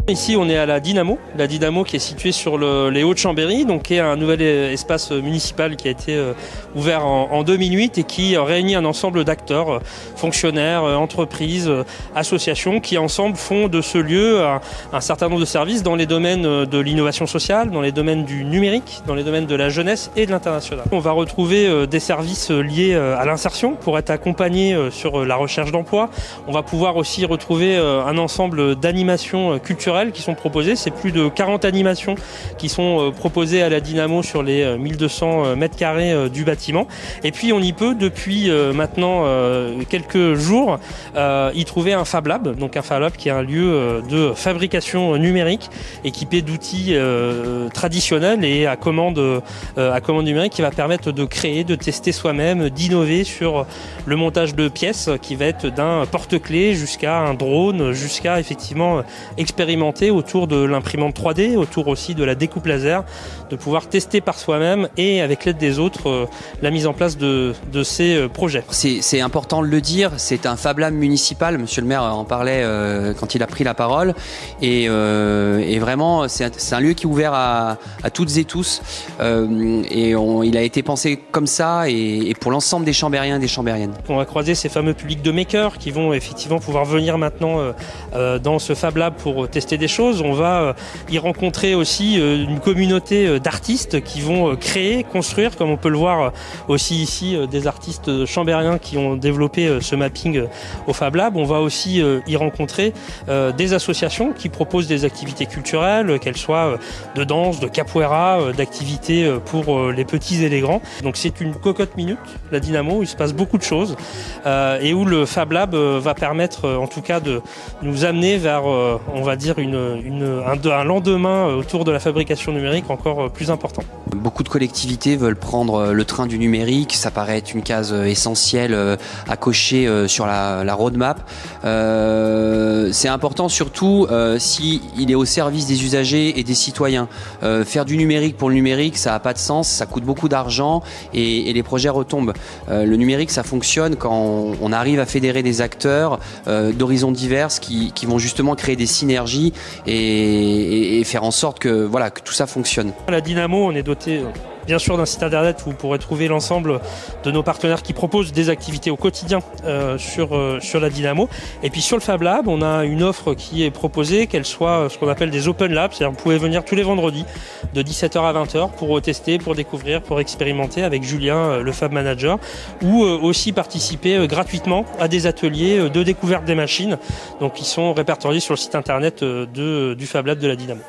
Ici, on est à la Dynamo qui est située sur les Hauts de Chambéry, donc qui est un nouvel espace municipal qui a été ouvert en 2008 et qui réunit un ensemble d'acteurs, fonctionnaires, entreprises, associations qui ensemble font de ce lieu un certain nombre de services dans les domaines de l'innovation sociale, dans les domaines du numérique, dans les domaines de la jeunesse et de l'international. On va retrouver des services liés à l'insertion pour être accompagné sur la recherche d'emploi. On va pouvoir aussi retrouver un ensemble d'animations culturelles qui sont proposées. C'est plus de 40 animations qui sont proposées à la Dynamo sur les 1200 mètres carrés du bâtiment. Et puis on y peut depuis maintenant quelques jours y trouver un Fab Lab, donc un Fab Lab qui est un lieu de fabrication numérique équipé d'outils traditionnels et à commande numérique qui va permettre de créer, de tester soi-même, d'innover sur le montage de pièces qui va être d'un porte-clés jusqu'à un drone, jusqu'à effectivement expérimenter autour de l'imprimante 3D, autour aussi de la découpe laser, de pouvoir tester par soi-même et avec l'aide des autres la mise en place de ces projets. C'est important de le dire, c'est un Fab Lab municipal, monsieur le maire en parlait quand il a pris la parole, et vraiment c'est un lieu qui est ouvert à toutes et tous, il a été pensé comme ça et pour l'ensemble des Chambériens et des Chambériennes. On va croiser ces fameux publics de makers qui vont effectivement pouvoir venir maintenant dans ce Fab Lab pour tester des choses. On va y rencontrer aussi une communauté d'artistes qui vont créer, construire, comme on peut le voir aussi ici, des artistes chambériens qui ont développé ce mapping au Fab Lab. On va aussi y rencontrer des associations qui proposent des activités culturelles, qu'elles soient de danse, de capoeira, d'activités pour les petits et les grands. Donc c'est une cocotte minute, la Dynamo, où il se passe beaucoup de choses et où le Fab Lab va permettre en tout cas de nous amener vers, on va dire, un lendemain autour de la fabrication numérique encore plus important. Beaucoup de collectivités veulent prendre le train du numérique, ça paraît être une case essentielle à cocher sur la roadmap. C'est important surtout s'il est au service des usagers et des citoyens. Faire du numérique pour le numérique, ça n'a pas de sens, ça coûte beaucoup d'argent et les projets retombent. Le numérique, ça fonctionne quand on arrive à fédérer des acteurs d'horizons divers qui vont justement créer des synergies et faire en sorte que tout ça fonctionne. À la Dynamo, on est doté bien sûr d'un site internet où vous pourrez trouver l'ensemble de nos partenaires qui proposent des activités au quotidien sur la Dynamo. Et puis sur le Fab Lab, on a une offre qui est proposée, qu'elle soit ce qu'on appelle des Open Labs, c'est-à-dire vous pouvez venir tous les vendredis de 17h à 20h pour tester, pour découvrir, pour expérimenter avec Julien, le Fab Manager, ou aussi participer gratuitement à des ateliers de découverte des machines, donc qui sont répertoriés sur le site internet du Fab Lab de la Dynamo.